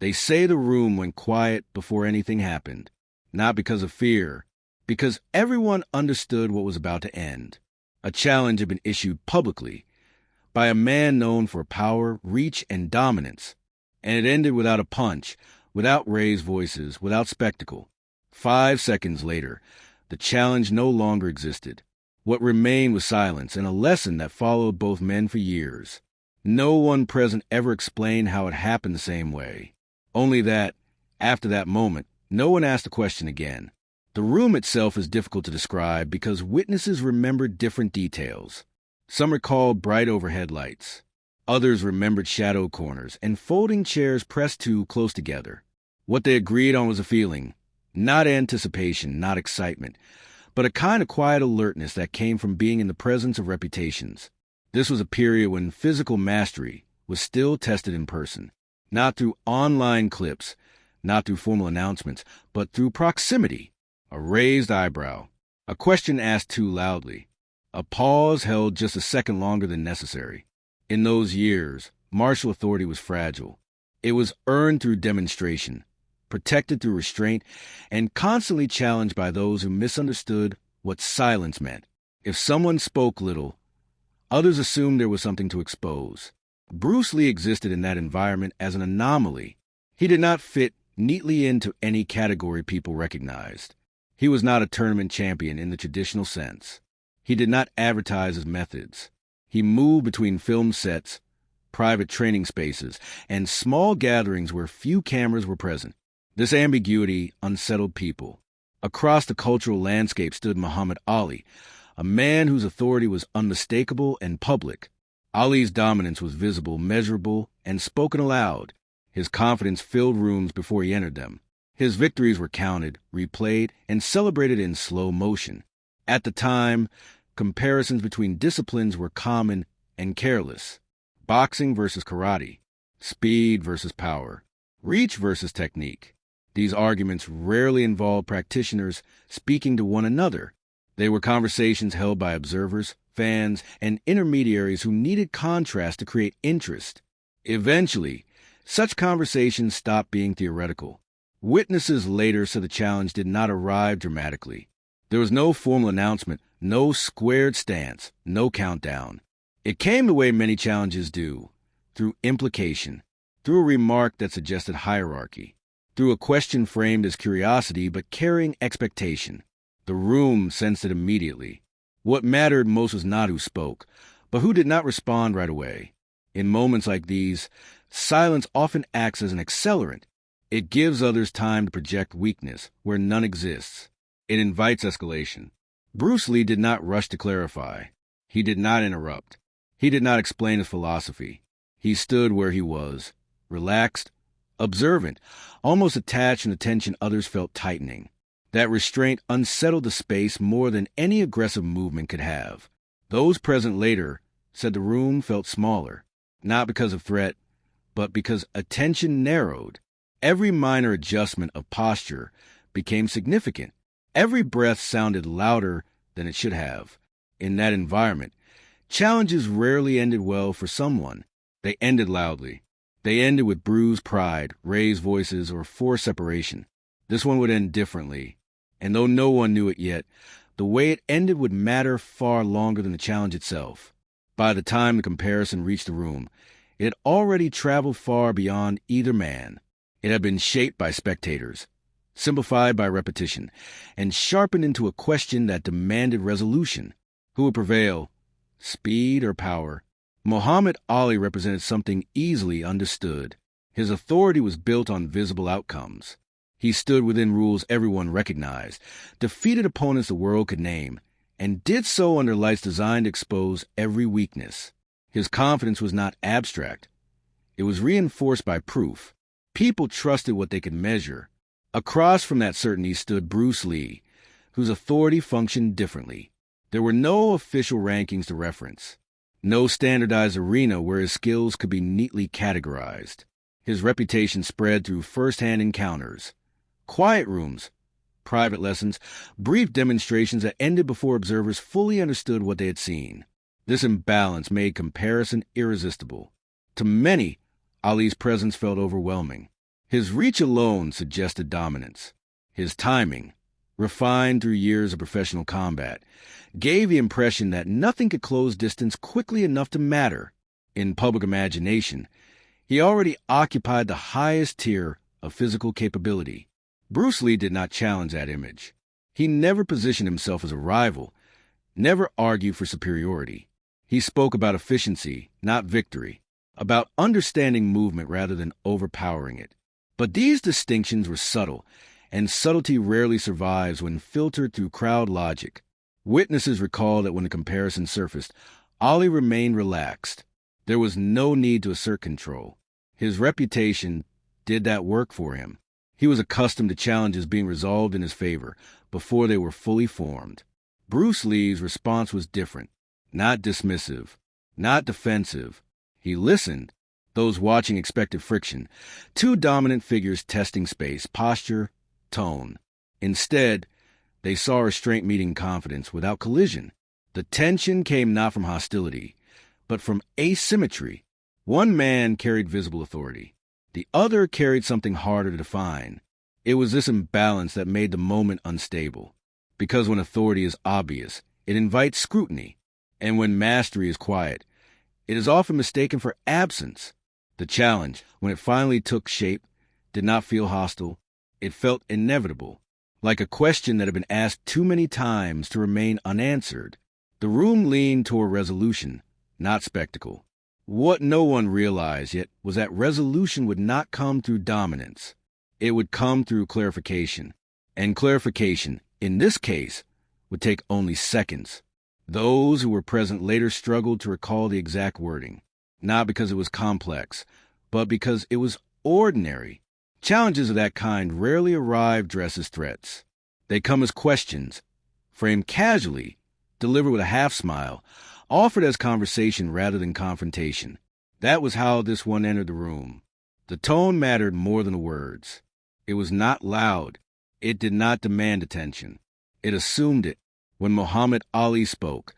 They say the room went quiet before anything happened, not because of fear, because everyone understood what was about to end. A challenge had been issued publicly by a man known for power, reach, and dominance, and it ended without a punch, without raised voices, without spectacle. 5 seconds later, the challenge no longer existed. What remained was silence and a lesson that followed both men for years. No one present ever explained how it happened the same way. Only that, after that moment, no one asked the question again. The room itself is difficult to describe because witnesses remembered different details. Some recalled bright overhead lights. Others remembered shadow corners and folding chairs pressed too close together. What they agreed on was a feeling, not anticipation, not excitement, but a kind of quiet alertness that came from being in the presence of reputations. This was a period when physical mastery was still tested in person, not through online clips, not through formal announcements, but through proximity. A raised eyebrow, a question asked too loudly, a pause held just a second longer than necessary. In those years, martial authority was fragile. It was earned through demonstration, protected through restraint, and constantly challenged by those who misunderstood what silence meant. If someone spoke little, others assumed there was something to expose. Bruce Lee existed in that environment as an anomaly. He did not fit neatly into any category people recognized. He was not a tournament champion in the traditional sense. He did not advertise his methods. He moved between film sets, private training spaces, and small gatherings where few cameras were present. This ambiguity unsettled people. Across the cultural landscape stood Muhammad Ali, a man whose authority was unmistakable and public. Ali's dominance was visible, measurable, and spoken aloud. His confidence filled rooms before he entered them. His victories were counted, replayed, and celebrated in slow motion. At the time, comparisons between disciplines were common and careless. Boxing versus karate, speed versus power, reach versus technique. These arguments rarely involved practitioners speaking to one another. They were conversations held by observers, fans, and intermediaries who needed contrast to create interest. Eventually, such conversations stopped being theoretical. Witnesses later said the challenge did not arrive dramatically. There was no formal announcement, no squared stance, no countdown. It came the way many challenges do, through implication, through a remark that suggested hierarchy, through a question framed as curiosity but carrying expectation. The room sensed it immediately. What mattered most was not who spoke, but who did not respond right away. In moments like these, silence often acts as an accelerant. It gives others time to project weakness where none exists. It invites escalation. Bruce Lee did not rush to clarify. He did not interrupt. He did not explain his philosophy. He stood where he was, relaxed, observant, almost attached in a tension others felt tightening. That restraint unsettled the space more than any aggressive movement could have. Those present later said the room felt smaller, not because of threat, but because attention narrowed. Every minor adjustment of posture became significant. Every breath sounded louder than it should have. In that environment, challenges rarely ended well for someone. They ended loudly. They ended with bruised pride, raised voices, or forced separation. This one would end differently. And though no one knew it yet, the way it ended would matter far longer than the challenge itself. By the time the comparison reached the room, it had already traveled far beyond either man. It had been shaped by spectators, simplified by repetition, and sharpened into a question that demanded resolution. Who would prevail, speed or power? Muhammad Ali represented something easily understood. His authority was built on visible outcomes. He stood within rules everyone recognized, defeated opponents the world could name, and did so under lights designed to expose every weakness. His confidence was not abstract. It was reinforced by proof. People trusted what they could measure. Across from that certainty stood Bruce Lee, whose authority functioned differently. There were no official rankings to reference, no standardized arena where his skills could be neatly categorized. His reputation spread through first-hand encounters, quiet rooms, private lessons, brief demonstrations that ended before observers fully understood what they had seen. This imbalance made comparison irresistible. To many, Ali's presence felt overwhelming. His reach alone suggested dominance. His timing, refined through years of professional combat, gave the impression that nothing could close distance quickly enough to matter. In public imagination, he already occupied the highest tier of physical capability. Bruce Lee did not challenge that image. He never positioned himself as a rival, never argued for superiority. He spoke about efficiency, not victory, about understanding movement rather than overpowering it. But these distinctions were subtle, and subtlety rarely survives when filtered through crowd logic. Witnesses recall that when the comparison surfaced, Ali remained relaxed. There was no need to assert control. His reputation did that work for him. He was accustomed to challenges being resolved in his favor before they were fully formed. Bruce Lee's response was different, not dismissive, not defensive. He listened. Those watching expected friction, two dominant figures testing space, posture, tone. Instead, they saw restraint meeting confidence without collision. The tension came not from hostility, but from asymmetry. One man carried visible authority. The other carried something harder to define. It was this imbalance that made the moment unstable. Because when authority is obvious, it invites scrutiny. And when mastery is quiet, it is often mistaken for absence. The challenge, when it finally took shape, did not feel hostile. It felt inevitable, like a question that had been asked too many times to remain unanswered. The room leaned toward resolution, not spectacle. What no one realized yet was that resolution would not come through dominance. It would come through clarification. And clarification, in this case, would take only seconds. Those who were present later struggled to recall the exact wording, not because it was complex, but because it was ordinary. Challenges of that kind rarely arrive dressed as threats. They come as questions, framed casually, delivered with a half-smile, offered as conversation rather than confrontation. That was how this one entered the room. The tone mattered more than the words. It was not loud. It did not demand attention. It assumed it. When Muhammad Ali spoke,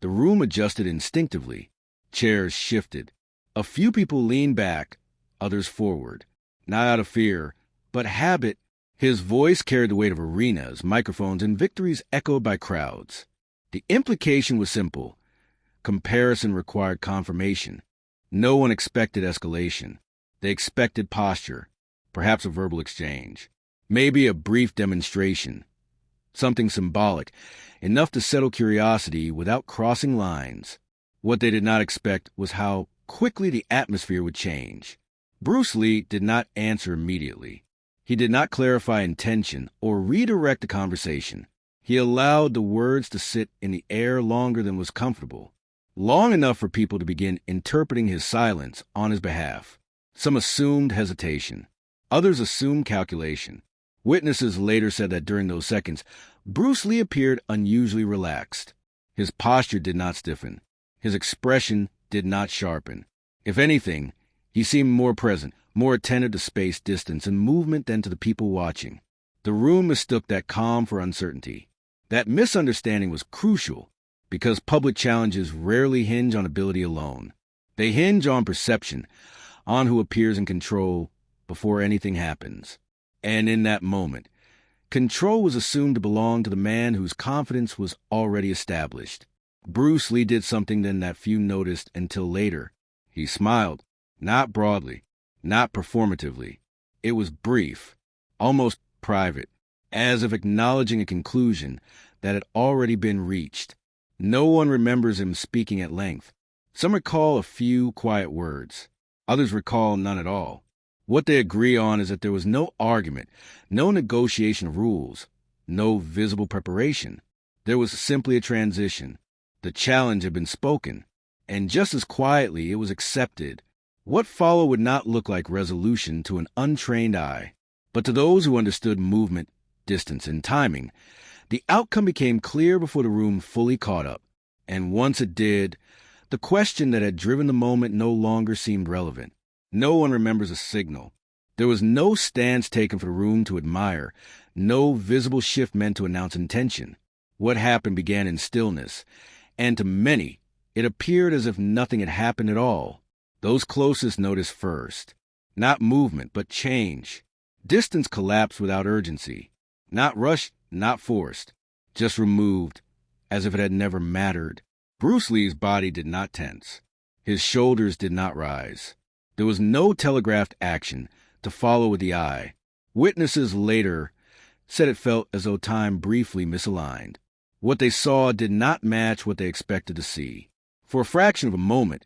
the room adjusted instinctively. Chairs shifted. A few people leaned back, others forward. Not out of fear, but habit. His voice carried the weight of arenas, microphones, and victories echoed by crowds. The implication was simple. Comparison required confirmation. No one expected escalation. They expected posture, perhaps a verbal exchange, maybe a brief demonstration, something symbolic, enough to settle curiosity without crossing lines. What they did not expect was how quickly the atmosphere would change. Bruce Lee did not answer immediately. He did not clarify intention or redirect the conversation. He allowed the words to sit in the air longer than was comfortable, long enough for people to begin interpreting his silence on his behalf. Some assumed hesitation. Others assumed calculation. Witnesses later said that during those seconds, Bruce Lee appeared unusually relaxed. His posture did not stiffen. His expression did not sharpen. If anything, he seemed more present, more attentive to space, distance, and movement than to the people watching. The room mistook that calm for uncertainty. That misunderstanding was crucial, because public challenges rarely hinge on ability alone. They hinge on perception, on who appears in control before anything happens. And in that moment, control was assumed to belong to the man whose confidence was already established. Bruce Lee did something then that few noticed until later. He smiled, not broadly, not performatively. It was brief, almost private, as if acknowledging a conclusion that had already been reached. No one remembers him speaking at length. Some recall a few quiet words. Others recall none at all. What they agree on is that there was no argument, no negotiation of rules, no visible preparation. There was simply a transition. The challenge had been spoken, and just as quietly it was accepted. What followed would not look like resolution to an untrained eye, but to those who understood movement, distance, and timing, the outcome became clear before the room fully caught up. And once it did, the question that had driven the moment no longer seemed relevant. No one remembers a signal. There was no stance taken for the room to admire, no visible shift meant to announce intention. What happened began in stillness, and to many, it appeared as if nothing had happened at all. Those closest noticed first. Not movement, but change. Distance collapsed without urgency. Not rushed, not forced. Just removed, as if it had never mattered. Bruce Lee's body did not tense. His shoulders did not rise. There was no telegraphed action to follow with the eye. Witnesses later said it felt as though time briefly misaligned. What they saw did not match what they expected to see. For a fraction of a moment,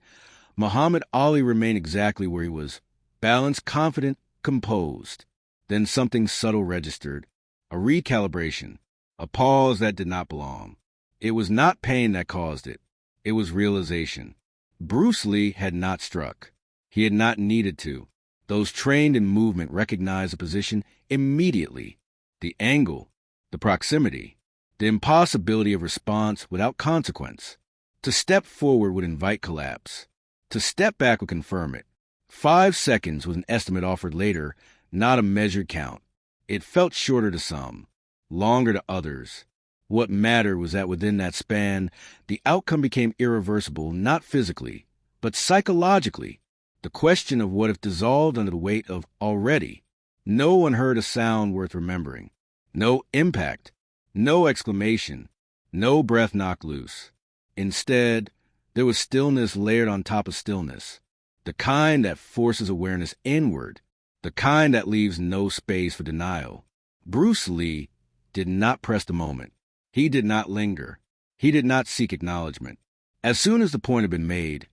Muhammad Ali remained exactly where he was, balanced, confident, composed. Then something subtle registered, a recalibration, a pause that did not belong. It was not pain that caused it. It was realization. Bruce Lee had not struck. He had not needed to. Those trained in movement recognized the position immediately. The angle, the proximity, the impossibility of response without consequence. To step forward would invite collapse. To step back would confirm it. 5 seconds was an estimate offered later, not a measured count. It felt shorter to some, longer to others. What mattered was that within that span, the outcome became irreversible, not physically, but psychologically. The question of what if dissolved under the weight of already. No one heard a sound worth remembering. No impact. No exclamation. No breath knocked loose. Instead, there was stillness layered on top of stillness. The kind that forces awareness inward. The kind that leaves no space for denial. Bruce Lee did not press the moment. He did not linger. He did not seek acknowledgement. As soon as the point had been made,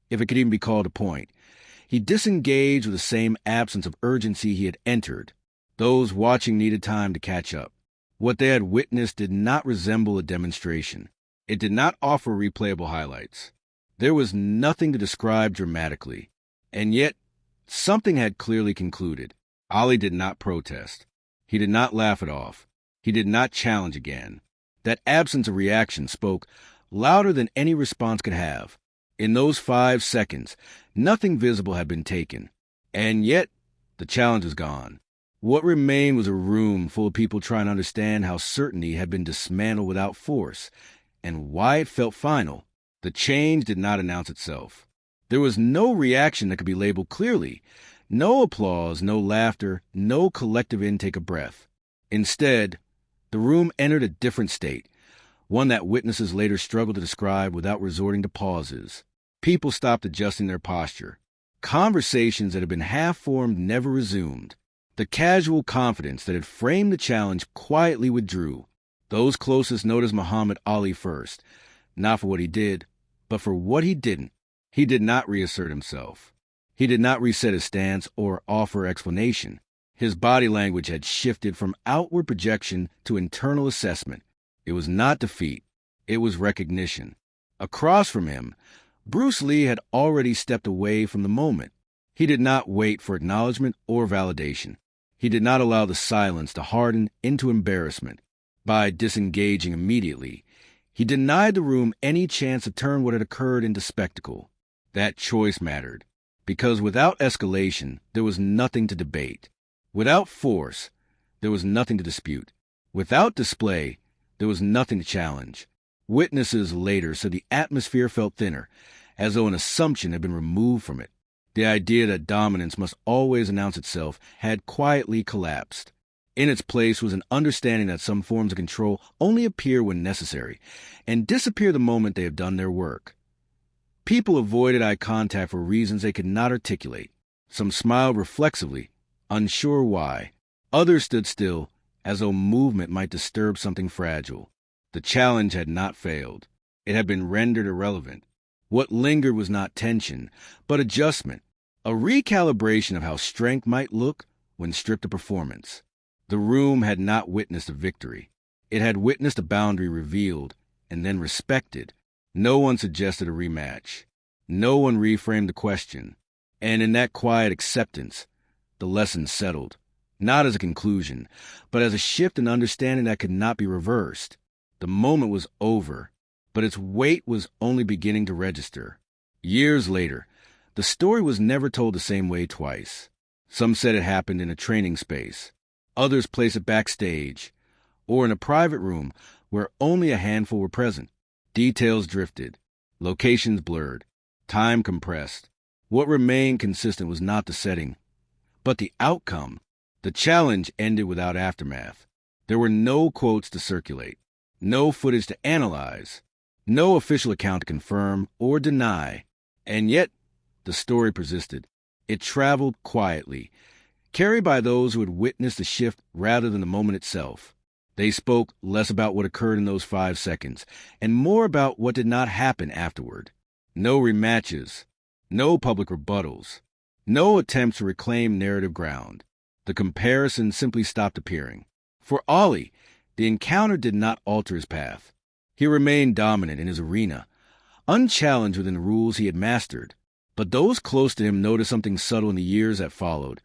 if it could even be called a point, he disengaged with the same absence of urgency he had entered. Those watching needed time to catch up. What they had witnessed did not resemble a demonstration. It did not offer replayable highlights. There was nothing to describe dramatically. And yet, something had clearly concluded. Ali did not protest. He did not laugh it off. He did not challenge again. That absence of reaction spoke louder than any response could have. In those 5 seconds, nothing visible had been taken. And yet, the challenge was gone. What remained was a room full of people trying to understand how certainty had been dismantled without force, and why it felt final. The change did not announce itself. There was no reaction that could be labeled clearly. No applause, no laughter, no collective intake of breath. Instead, the room entered a different state, one that witnesses later struggled to describe without resorting to pauses. People stopped adjusting their posture. Conversations that had been half-formed never resumed. The casual confidence that had framed the challenge quietly withdrew. Those closest noticed Muhammad Ali first, not for what he did, but for what he didn't. He did not reassert himself. He did not reset his stance or offer explanation. His body language had shifted from outward projection to internal assessment. It was not defeat. It was recognition. Across from him, Bruce Lee had already stepped away from the moment. He did not wait for acknowledgement or validation. He did not allow the silence to harden into embarrassment. By disengaging immediately, he denied the room any chance to turn what had occurred into spectacle. That choice mattered, because without escalation, there was nothing to debate. Without force, there was nothing to dispute. Without display, there was nothing to challenge. Witnesses later said the atmosphere felt thinner, as though an assumption had been removed from it. The idea that dominance must always announce itself had quietly collapsed. In its place was an understanding that some forms of control only appear when necessary, and disappear the moment they have done their work. People avoided eye contact for reasons they could not articulate. Some smiled reflexively, unsure why. Others stood still, as though movement might disturb something fragile. The challenge had not failed. It had been rendered irrelevant. What lingered was not tension, but adjustment, a recalibration of how strength might look when stripped of performance. The room had not witnessed a victory. It had witnessed a boundary revealed and then respected. No one suggested a rematch. No one reframed the question. And in that quiet acceptance, the lesson settled, not as a conclusion, but as a shift in understanding that could not be reversed. The moment was over, but its weight was only beginning to register. Years later, the story was never told the same way twice. Some said it happened in a training space. Others placed it backstage, or in a private room where only a handful were present. Details drifted, locations blurred, time compressed. What remained consistent was not the setting, But the outcome, the challenge, ended without aftermath. There were no quotes to circulate, no footage to analyze, no official account to confirm or deny. And yet, the story persisted. It traveled quietly, carried by those who had witnessed the shift rather than the moment itself. They spoke less about what occurred in those 5 seconds and more about what did not happen afterward. No rematches, no public rebuttals, no attempts to reclaim narrative ground. The comparison simply stopped appearing. For Ollie, the encounter did not alter his path. He remained dominant in his arena, unchallenged within the rules he had mastered. But those close to him noticed something subtle in the years that followed.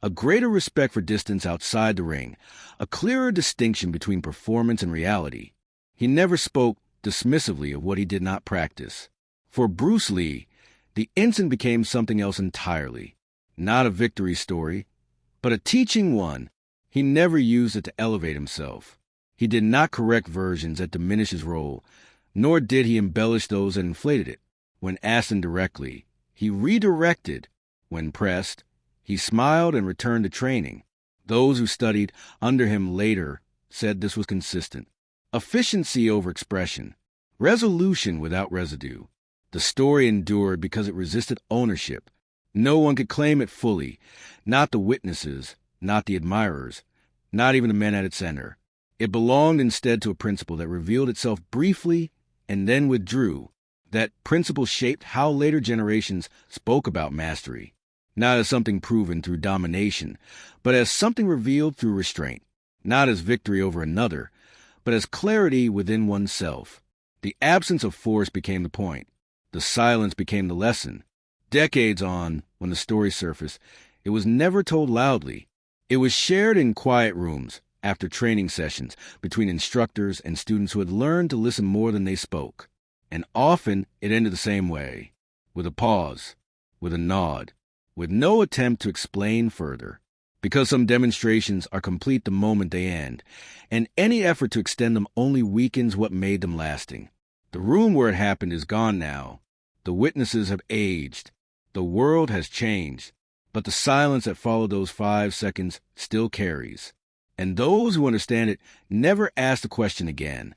A greater respect for distance outside the ring, a clearer distinction between performance and reality. He never spoke dismissively of what he did not practice. For Bruce Lee, the incident became something else entirely. Not a victory story, but a teaching one. He never used it to elevate himself. He did not correct versions that diminished his role, nor did he embellish those that inflated it. When asked indirectly, he redirected. When pressed, he smiled and returned to training. Those who studied under him later said this was consistent. Efficiency over expression. Resolution without residue. The story endured because it resisted ownership. No one could claim it fully. Not the witnesses, not the admirers, not even the men at its center. It belonged instead to a principle that revealed itself briefly and then withdrew. That principle shaped how later generations spoke about mastery, not as something proven through domination, but as something revealed through restraint, not as victory over another, but as clarity within oneself. The absence of force became the point. The silence became the lesson. Decades on, when the story surfaced, it was never told loudly. It was shared in quiet rooms, after training sessions, between instructors and students who had learned to listen more than they spoke. And often it ended the same way, with a pause, with a nod, with no attempt to explain further. Because some demonstrations are complete the moment they end, and any effort to extend them only weakens what made them lasting. The room where it happened is gone now. The witnesses have aged. The world has changed. But the silence that followed those 5 seconds still carries. And those who understand it never ask the question again.